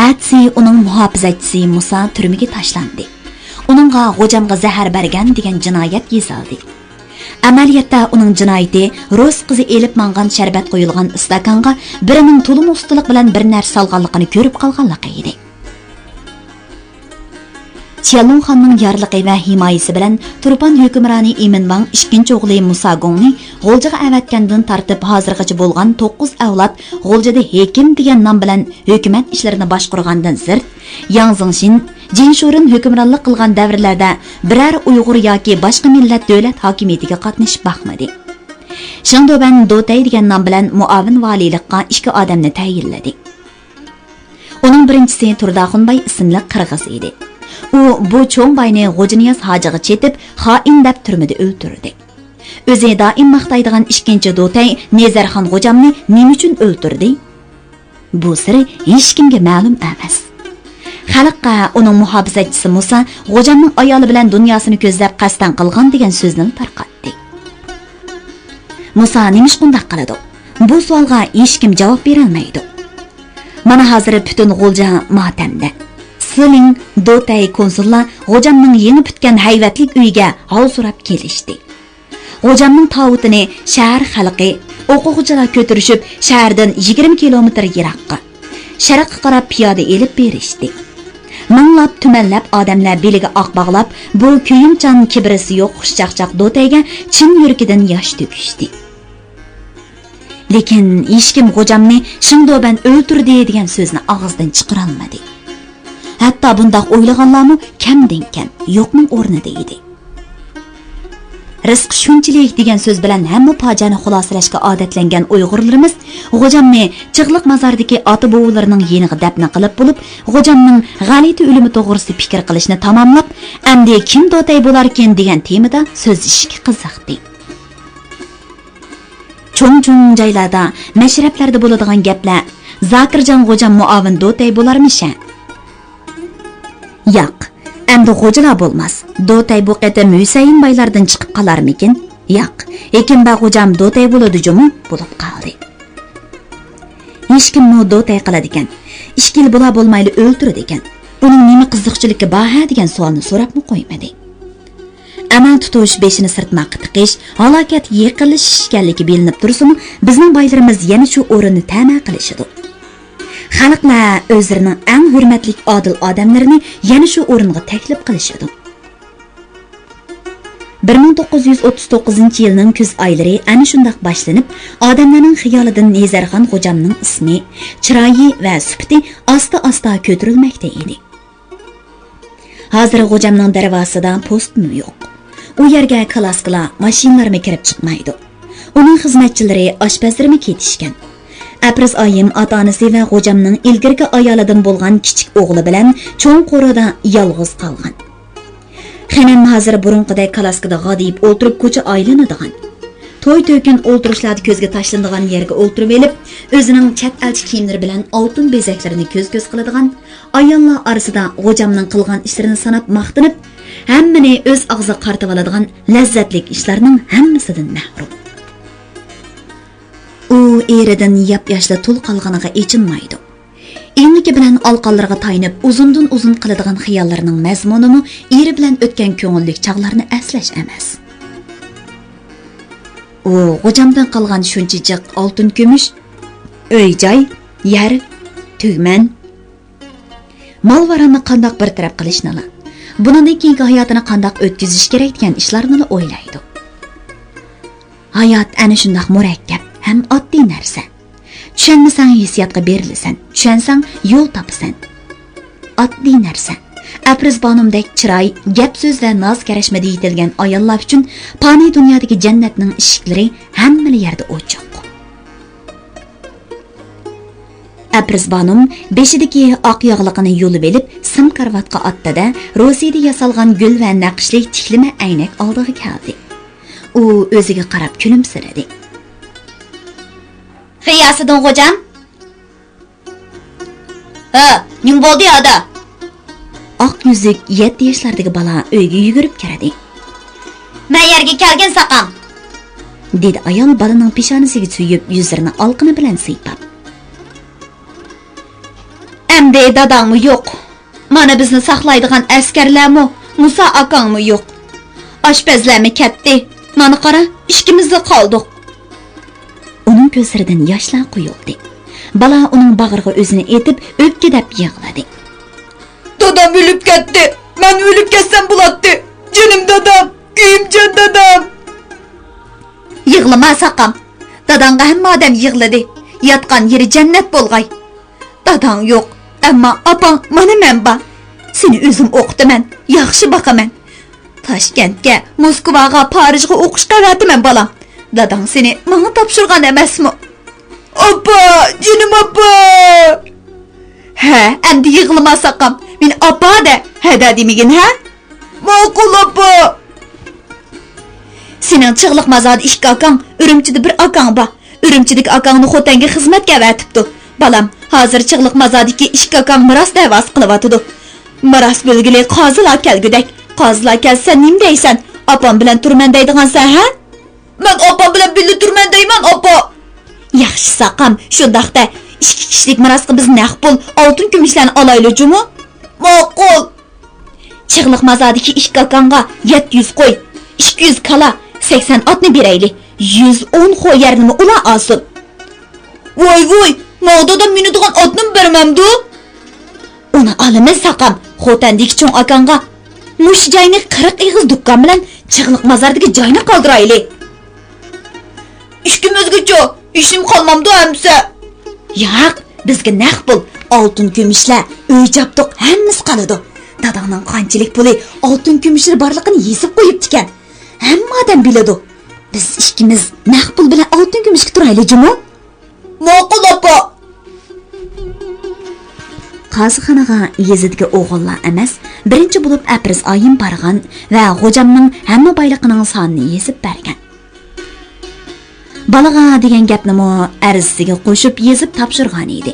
[SPEAKER 1] Atsi uning muhofizachisi Musa turmaga tashlandi. Uningga xo'jamga zahar bergan degan jinoyat yozildi. Amaliyotda uning jinoyati Rus qizi elib mangan sharbat qo'yilgan istakonga birining to'lim ustalik bilan bir narsa solganligini ko'rib qolganligi edi. Qianlong xonning yorligi va himoyasi bilan Turpan hukmroni Iminwang 2-o'g'li Musa Gongni G'oljaga avatgandan tartib hozirgacha bo'lgan 9 avlod G'oljada Hekim degan nom bilan hukumat ishlarini boshqargandan sirt, Yang Zingshin, Jinshurin hukmronlik qilgan davrlarda biror Uyg'ur yoki boshqa millat davlat hokimiyatiga qatnashib boqmadi. Shangdoban Dotay degan nom bilan muavin valiylikqa 2 odamni tayinladi. Uning birinchisi Turdaxunbay ismli qirg'iz edi. U bu cho'ng bayni G'ojiniyaz hojiga chetib, xoin deb turmada o'ltirdi. O'zi doim maqtaydigan 2-chi Dotay Nezarxon G'ojamni nima uchun o'ltirdi? Bu siri hech kimga ma'lum emas. Xalqqa uning muhofizachisi Musa G'ojamning ayoli bilan dunyosini ko'zlab qasdan qilgan degan so'zni tarqatdi. Musa nima shunday qiladi? Bu savolga hech kim javob bera olmaydi. Mana hozir butun G'olja motamda. Siling Dotay konsullar G'ojamning yangi bitgan hayvatlik uyiga hol so'rab kelishdi. G'ojamning tavutini shahar xalqi o'quvchilar ko'tirishib, shahardan 20 kilometr yiroqqa sharqqa qarab piyoda elib berishdi. Minglab tumanlab odamlar beliga oq bog'lab, bu kuyimchan kibrisi yo'q xushchaqchaq Dotayga chin yuragidan yosh to'kishdi. Lekin hech kim G'ojamni Shingdoban o'ltirdi degan so'zni og'izdan chiqara olmadi. Hatta bundaq o'ylaganlarmi kamdan-kam yo'qning o'rnida edi. Rizq shunchalik degan so'z bilan hamma fojani xulosalashga odatlangan Uyg'urlarimiz G'ojamni Chig'liq mazordagi ota-bobolarining yeniga dafn qilib bo'lib, G'ojamning g'alati o'limi to'g'risida fikr qilishni tamomlab, endi kim Dotay bo'larkan degan temada so'zlashishga qiziqdi. Cho'ng-cho'ng joylarda, mashrablarda bo'ladigan gaplar, Zokirjon G'ojam muavin Dotay bo'larmish-a? Yo'q, endi G'ojalar bo'lmas. Dotay bu qatam Husayn baylardan chiqib qolarmikin? Yo'q, Ekin ba G'ojam Dotay bo'ladi-jumi? Bo'lib qoldi. Hech kim Dotay qiladi ekan. 2 yil bo'lmayli o'ltirdi ekan. Uning nima qiziqchiligi bor degan savolni so'rabmi qo'ymadi. Amal tutish beshini sirtmoqqa tiqish, halokat yiqilish ekanligi bilinib tursa-mu, bizning baylarimiz yana shu o'rinni ta'ma qilishidi. Xalqlar o'zlarining eng hurmatli odil odamlarini yana shu o'ringa taklif qilishadi. 1939-yilning kuz oylari ana shunday boshlanib, odamlarning xiyolidan Nezarxon G'ojamning ismi, chiroyi va sifati asta-asta ko'tarilmoqda edi. Hozir G'ojamning darvozasida postmi yo'q. U yerga kalaskalar, mashinalarmi kirib chiqmaydi. Uning xizmatchilari oshpazlarmi ketishgan. Aprz oyim ota-onasi va G'ojamning ilgirgi ayolidan bo'lgan kichik o'g'li bilan cho'ng qo'rada yolg'iz qolgan. Xanam hozir burunqiday kalaskada g'adib o'tirib ko'cha aylanadigan. To'y-to'kin o'ltirishlarda ko'zga tashlanadigan yerga o'ltirib elib, o'zining chat elchi kiyimlari bilan oltin bezaklarini ko'z-ko'z qiladigan ayollar orasida G'ojamning qilgan ishlarini sanab maqtinib, hammani o'z og'ziga qartib oladigan lazzatli ishlarning hammasidan mahrum. U eridan yap-yoshli tul qolganiga echinmaydi. Enligi bilan alqonlarga tayinib, uzundan uzun qiladigan xiyollarning mazmunini eri bilan o'tgan ko'ngillik chog'larni eslash emas. U G'ojamdan qolgan shunchalik oltin kumush, uy-joy, yer, tugman, mol-varonni qandoq bir taraf qilishni, bundan keyingi hayotini qandoq o'tkazish kerak degan ishlarni o'ylaydi. Hayot ana shundoq murakkab ham oddiy narsa. Tushunmasang hissiyotga berilasan, tushunsang yo'l topasan. Oddiy narsa. Apris Banumdek chiroy, gap so'z va noz karashmada yetilgan ayollar uchun fani dunyodagi jannatning eshiklari hamma yerda ochiq. Apris Banum beshidagi oq yog'liqini yo'lib elib, sim karvatga otdi-da, Rossiyada yasalgan gul va naqshli tiklama aynak oldiga keldi. U o'ziga qarab kulimsiradi.
[SPEAKER 3] Xiyasidan hocam? Ha, nim bo'ldi ada?
[SPEAKER 1] Oq yuzlik 7 yoshlardagi bola uyga yugurib kiradi.
[SPEAKER 3] Men yerga kelgan saqam,
[SPEAKER 1] dedi ayol bolaning peshonasiga suyib, yuzlarini olqini bilan siypab.
[SPEAKER 3] Endi dadangmi yo'q? Mana bizni saqlaydigan askarlarmi, Musa akangmi yo'q? Oshpazlarmi ketdi? Mana qara, ikkimizda qoldik.
[SPEAKER 1] Uning ko'zlaridan yoshlar quyildi. Bola uning bag'riga o'zini etib, o'pkidab yig'ladi.
[SPEAKER 2] Dadam o'lib ketdi. Men o'lib ketsam bo'ladi. Jonim dadam, kuyimjon dadam.
[SPEAKER 3] Yig'lama saqam. Dadanga hamma odam yig'ladi. Yotgan yeri jannat bo'lg'ay. Dadang yo'q, ammo opang mana men bor. Seni o'zim o'qitaman, yaxshi boqaman. Toshkentga, Moskvaga, Parijga o'qishga borataman bolam. Dadang seni menga topshirgan emasmi?
[SPEAKER 2] Opa, jonim opa.
[SPEAKER 3] Ha, endi yig'lama saqam. Men opa de, hada demigin ha?
[SPEAKER 2] Ma'qul opa.
[SPEAKER 3] Sening chig'liq mazod ikki akang, Urumchida bir akang bor. Urumchidagi akangni xotanga xizmatga vatibdi. Balam, hozir chig'liq mazodiki ikki akang miros davos qilyotidi. Miros belgili qozilar kelgudak. Qozilar kelsa nim deysan? Opam bilan turman deydigansan ha?
[SPEAKER 2] Men opam bilan birga turman deyman opa.
[SPEAKER 3] Yaxshi saqam, shundaqda ikki kishilik mirosga biz naq pul, oltin kumushlarni olaylik-mi?
[SPEAKER 2] Ma'qul.
[SPEAKER 3] Chig'liq mazodiki ikki akanga 700 qo'y, 200 kala, 80 otni beraylik. 110 qo'y yerini ular olsin.
[SPEAKER 2] Voy, mağdada minadigan otni bermamdi.
[SPEAKER 3] Uni olamiz saqam, xotandagi cho'ng akanga mush joyni 40 ig'iz dukkan bilan chig'liq mazordagi joyni qoldiraylik.
[SPEAKER 2] İşkimizgacha ishim qolmamdi hamsa.
[SPEAKER 3] Yo'q, bizga naq pul, oltin kumushlar, uy jabdiq hammasi qoladi. Dadangning qanchalik puli, oltin kumushlar borligini yezib qo'yibdi ekan. Hamma odam biladi. Biz ikkimiz naq pul bilan oltin kumushga turaylik-mi?
[SPEAKER 2] Ma'qul opa.
[SPEAKER 1] Qozixonaga yezidagi o'g'illar emas, birinchi bo'lib Apris oyim borgan va xo'jamning hamma boyliqining sonini yezib bergan. Balaga degan gapni mo arzisiga qo'shib yezib topshirgan edi.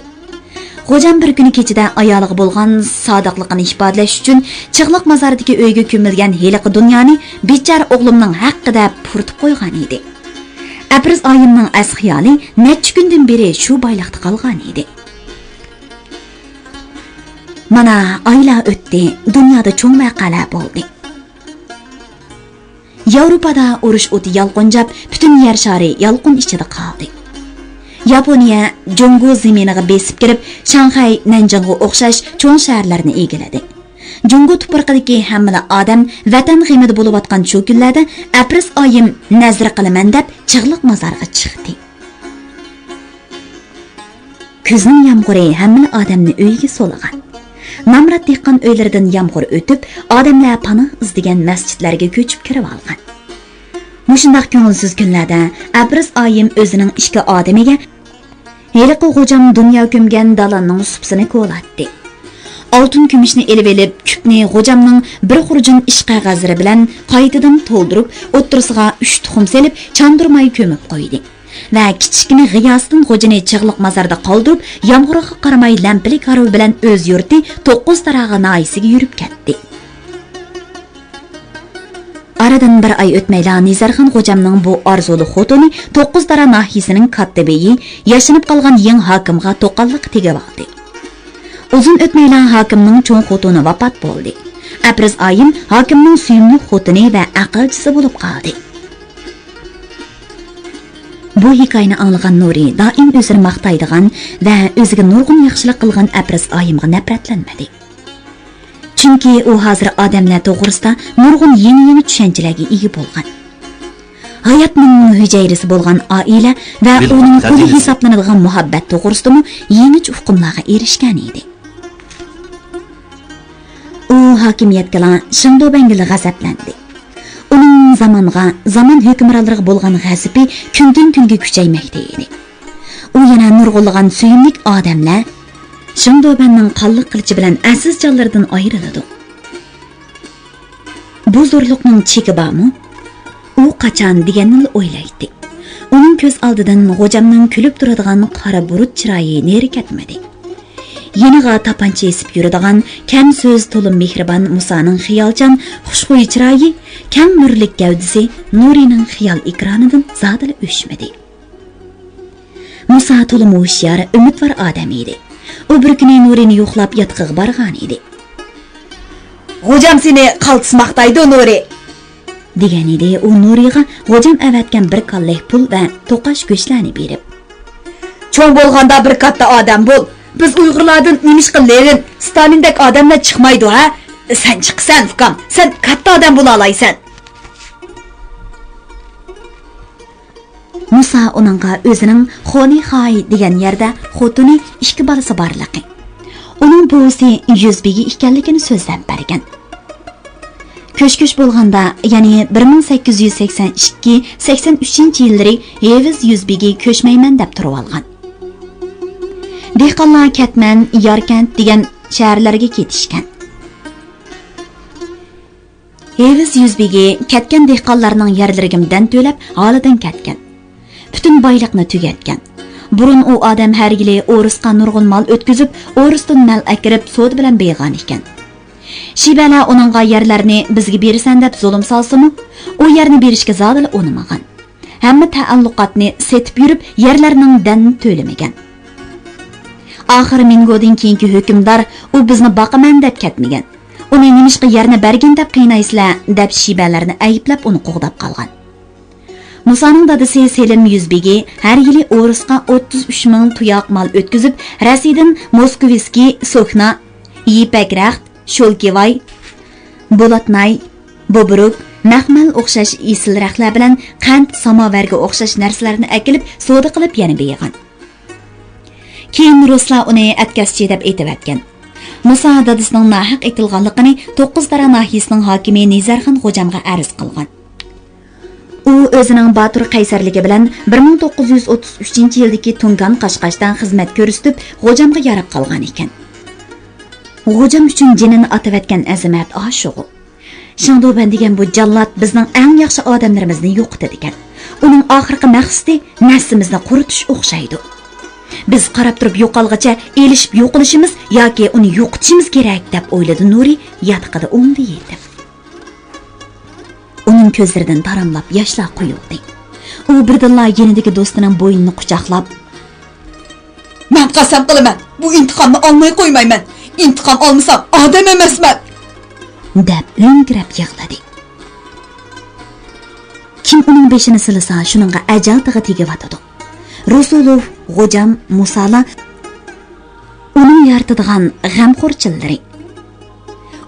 [SPEAKER 1] Xo'jam bir kuni kechida ayoliga bo'lgan sodiqligini ifodalash uchun chig'liq mazoridagi uyga ko'milgan heliqi dunyoni bechora o'g'limning haqqida puritib qo'ygan edi. Apris oyimning asxiyoli necha kundan beri shu boyliqda qolgan edi. Mana oylar o'tdi, dunyoda cho'ng voqealar bo'ldi. Yevropada urush o'ti yalqinjab, butun yer shari yalqin ichida qoldi. Yaponiya Jungo zeminiga besib kirib, Shanxay, Nanjingga o'xshash cho'ng shaharlarni egalladi. Jungo tuproqidagi hamma odam vatan g'imida bo'layotgan shu kunlarda Apris oyim nazr qilaman deb chig'liq mozorga chiqdi. Kuzning yomg'iri hamma odamni uyiga so'lagan. Namrat dehqon uylaridan yomg'ir o'tib, odamlar panoh izlagan masjidlarga ko'chib kirib olgan. Mushundaq ko'ngilsiz kunlarda Apris oyim o'zining ishga odamiga heliqi xo'jam dunyo ko'mgan dalanning supsini ko'latdi. Oltin kumushni elib elib, kupni xo'jamning bir xurjun ish qog'ozlari bilan qaytadan to'ldirib, o'ttirisiga 3 tuxum selib, chandurmay ko'mib qo'ydi. Va kichkina G'iyosdin xo'jani chig'liq mazarda qoldirib, yomg'irga qaramay lampali qarov bilan o'z yurti 9 tarag'i noyisiga yurib ketdi. Aradan bir ay o'tmayla Nizarxon xo'jamning bu orzuli xotini 9 tara nahiyasining kattibeyi yashinib qolgan yeng hokimga to'qalliq tegib oldi. Uzun o'tmayla hokimning cho'ng xotini vafot bo'ldi. Apris oyim hokimning suyimli xotini va aqlchisi bo'lib qoldi. Bu hikoyani anglagan Nuri doim o'zini maqtaydigan va o'ziga nurg'un yaxshilik qilgan Apris oyimga nafratlanmadi. Chunki u hozir odamlar to'g'risida nurg'un yangi tushunchalarga ega bo'lgan. hayotning hujayrisi bo'lgan oila va
[SPEAKER 4] Bil-
[SPEAKER 1] uning qo'li
[SPEAKER 4] tajribasi.
[SPEAKER 1] hisoblanadigan muhabbat to'g'risida yangi hukmlarga erishgan edi. U hokimiyatga Shingdobangga g'azablandi. Uning zaman hukmronlariga bo'lgan g'azabi kundan kunga kuchaymoqda edi. U yana nurg'unlagan suyimlik odamlar Shingdobanning qonliq qilichi bilan aziz jonlaridan ayriladi. Bu zo'rliqning cheki bormi? U qachon deganini o'ylaydi. Uning ko'z oldidan G'ojamning kulib turadigan qora burut chiroyi neri ketmadi. Yeniga tapancha esib yuradigan, kam so'z to'lim mehribon Musaning xiyolchan, xushxuy chiroyi, kam nurlik gavdisi Nurining xiyol ekranidan zodila o'chmadi. Musa to'lim hushyor, umidvor odam edi. U bir kuni Nurini yo'qlab yotqiga borgan edi.
[SPEAKER 3] G'ojam seni qaltismoqdaydi, Nuri.
[SPEAKER 1] degan edi. U Nuriga G'ojam avatgan bir qollik pul va to'qash go'shtlarni berib,
[SPEAKER 3] Cho'ng bo'lganda bir katta odam bo'l. Biz Uyg'urlardan nimish qillerin, Stalindek odamlar chiqmaydi, ha? Sen chiqsan, ukam. Sen katta odam bo'la olaysan.
[SPEAKER 1] Musa uningga o'zining Xoni Xay degan yerda xotini 2 bolasi borligi, uning buvisi Yuzbegi ekanligini so'zlab bergan. Ko'shkosh bo'lganda, ya'ni 1882-83-yillari Eviz Yuzbegi ko'chmayman deb turib olgan. Dehqonlar Katman, Yarkent degan shaharlarga ketishgan. Eviz Yuzbegi ketgan dehqonlarning yerlariga to'lab, holidan ketgan. Bütün boyliqni tugatgan. Burun u odam har yili O'risqa nurg'un mol o'tkazib, O'risdan mal akirib, sud bilan beyg'on ekan. Shibala uningga yerlarni bizga bersan deb zulm solsa-mu, u yerni berishga zodil o'nimagan. Hamma ta'alluqatni setib yurib, yerlarning danini to'lamagan. Oxiri Mingodin keyingi hukmdor u bizni boqaman deb ketmagan. Uni nimishqa yerni bergin deb qiynaysizlar deb shibalarni ayblab uni qo'g'dab qolgan. Musaning dadasi Selim Yuzbegi har yili O'risqa 33 ming tuyoq mal o'tkazib, Rossiyadan Moskviski, Soxna, Yipakraxt, Sholkevay, Bolatnay, Bobruk, Nahmal o'xshash isilraqlar bilan qand, samovarga o'xshash narsalarni akilib, savdo qilib yana bergan. Keyin ruslar uni atkaschi deb aytib atgan. Musa dadasining nohaq aytilganligini 9 dara nahiyasining hokimi Nizarxon G'ojamga arz qilgan. U o'zining Batur qaysarligi bilan 1933-yildagi Tungan Qashqashdan xizmat ko'rsatib, G'ojamga yarab qolgan ekan. G'ojam uchun jinini atavatgan azamat oshiq. Shingdoban degan bu jallod bizning eng yaxshi odamlarimizni yo'qotdi ekan. Uning oxirgi maqsadi naslimizni quritish o'xshaydi. Biz qarab turib yo'qolgacha elishib yo'qolishimiz yoki uni yo'qotishimiz kerak deb o'yladi Nuri yatqida o'ngdi yetib. Uning ko'zlaridan taramlab yoshlar quyildi. U birdilla yenidagi do'stining bo'ynini quchoqlab,
[SPEAKER 3] Men qasam qilaman, bu intiqomni olmay qo'ymayman. Intiqom olmasam odam emasman
[SPEAKER 1] deb o'ngrab yig'ladi. Kim uning beshini silasa, shuningga ajal tig'i tegayotdi. Rasulov, G'ojam, Musala uning yaratadigan g'amxo'rchillari.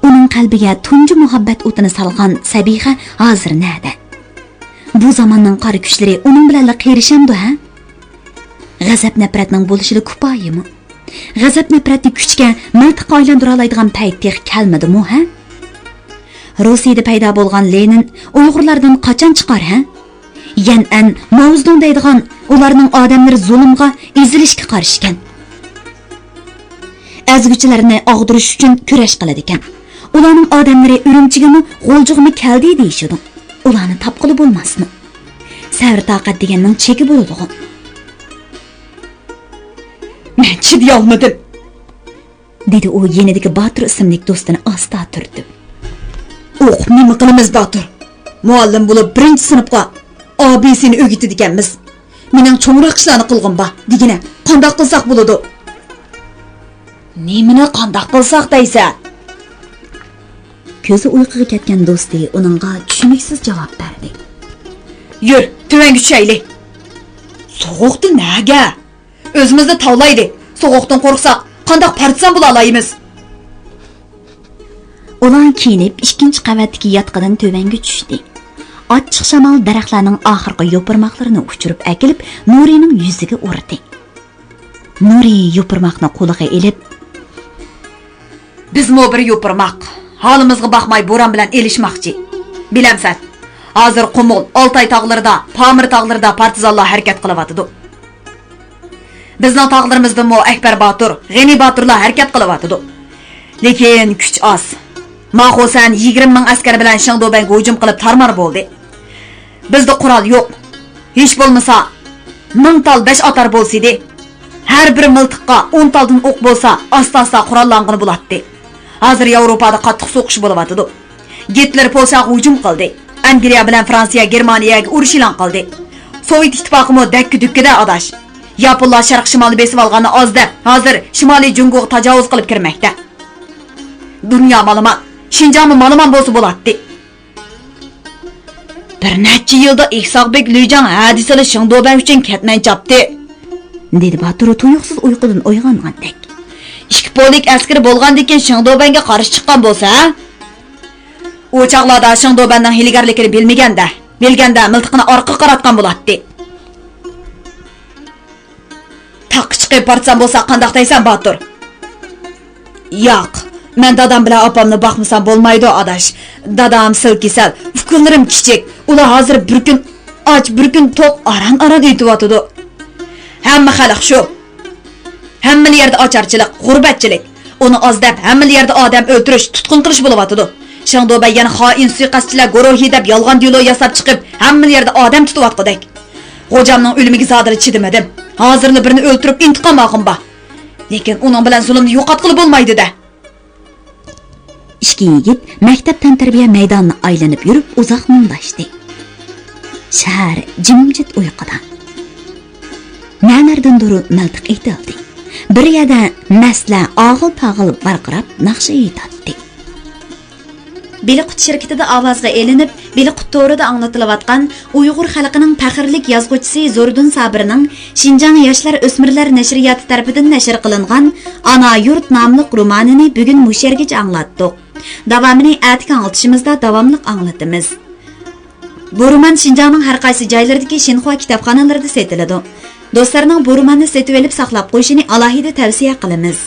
[SPEAKER 1] Uning qalbiga tunji muhabbat o'tini solgan Sabiha hozir nada? Bu zamonning qari kuchlari uning bilan qerishamdi, ha? G'azab nafratning bo'lishida kupoyimi? G'azab nafratni kuchga miltiq aylantira oladigan payt tex kelmadi-mu, ha? Rossiyada paydo bo'lgan Lenin Uyg'urlardan qachon chiqar, ha? Yan'an Mavzdun deydigan ularning odamlari zulmga, ezilishga qarshi ekan. Azguchilarni og'dirish uchun kurash qiladi ekan. Ularning odamlari Urumchigami, G'oljig'imi keldi deyishadi. Ularni topqili bo'lmasmi? Savr taqat deganning cheki bo'ladi.
[SPEAKER 3] Men chiday olmadim,
[SPEAKER 1] dedi u yenidagi Batur ismli do'stini asta turtib.
[SPEAKER 3] O'qib nima qilamiz, Batur? Muallim bo'lib 1-sinfga abisini o'gitdi ekanmiz. Mening cho'ngroq ishlarni qilg'im ba, degina. Qandoq qilsak bo'ladi? Nimani qandoq qilsak deysan?
[SPEAKER 1] Ko'zi uyquga ketgan do'sti uningga tushuniksiz javob berdi.
[SPEAKER 3] Yur, tuvanga tushaylik. So'g'uqdi naga? O'zimizni tavlaydi. So'g'uqdan qo'rqsak, qandoq partizan bo'la olaymiz?
[SPEAKER 1] Ular kiyinib 2-qavatdagi yotqidan tövanga tushdi. Açıq şamal daraxtlarning oxirgi yo'pirmoqlarini uchirib akilib, Nurining yuziga urdi. Nuri yo'pirmoqni qo'liga elib,
[SPEAKER 3] Biz mo bir yo'pirmoq. Halimizga baxmay bo'ron bilan elishmoqchi. Bilamsan, hozir Qumul, Oltay tog'larida, Pamir tog'larida partizanlar harakat qilyapti. Bizning tog'larimizda mo Akbar Botur, G'ani Boturlar harakat qilyapti. Lekin kuch oz. Maxosan 20 ming askar bilan Shangdobanga hujum qilib tarmar bo'ldi. Bizda qurol yo'q. Hech bo'lmasa 1000 tal 5 atar bo'lsaydi, har bir miltiqqa 10 taldan o'q bo'lsa, asta-asta qurollangan bo'lardi. Hozir Yevropada qattiq so'qish bo'lyapti. Gitler Polshaga hujum qildi. Angliya bilan Fransiya Germaniyaga urush e'lon qildi. Sovet ittifoqi dakki-dukkida adash. Yaponlar sharq shimolni besib olgani ozda, hozir shimoliy Jungoga tajovuz qilib kirmoqda. Dunyo ma'lumot, Şinjanmi ma'lumot bo'lsa bo'ladi. Bir necha yilda Ihsoqbek Lujang hadisali Shangdoban uchun ketmay chopdi,
[SPEAKER 1] dedi Botur tuyuqsiz uyqudan uyg'ongandek.
[SPEAKER 3] Ikki polik askari bo'lgandan keyin Shangdobanga qarshi chiqqan bo'lsa, u chaqlarda Shangdobanning hiligarligini bilganda miltiqni orqa qaratgan bo'ladi. Taq chiqib partsan bo'lsa qandoq deysan Botur? Yo'q. Men dadam bilan opamni baxmasam bo'lmaydi adash. Dadam silkisal, ukunlarim kichik. Ular hozir bir kun och, bir kun to'q aran o'tyapti. Hamma xalq shu. Hamma yerda ocharchilik, g'urbatchilik. Uni ozdab hamma yerda odam o'ltirish, tutqun qilish bo'lyapti. Shangdoba yana xoin suiqasdchilar guruhi deb yolg'on dilo yasab chiqib, hamma yerda odam tutyapti. Xo'jamning o'limiga zodiri chidimadim. Hozirni birini o'ltirib intiqom olg'im bor. Lekin uning bilan zulmni yo'qotqilib bo'lmaydi-da.
[SPEAKER 1] Ikki yigit maktab tantarbiya maydonini aylanib yurib uzoq mundashdi. Shahar jimjit uyquda. Na'nardandur miltiq etildi. Bir yerda masla og'il-tog'il barqirab naqsha aytdi. Beliqut shirkatida ovozga elinib, Beliqut to'rida anglatilayotgan Uyg'ur xalqining faxrlik yozuvchisi Zordun Sabirning Xinjiang yoshlar o'smirlar nashriyati tarafidan nashr qilingan Ana yurt nomli romanini bugun mushergacha anglatdik. Davomini atga anglitishimizda davomli anglatamiz. Bu roman Xinjiangning har qaysi joylaridagi Xinhua kitobxonalarida sotiladi. Do'stlarning bu romanni sotib olib saqlab qo'yishini alohida tavsiya qilamiz.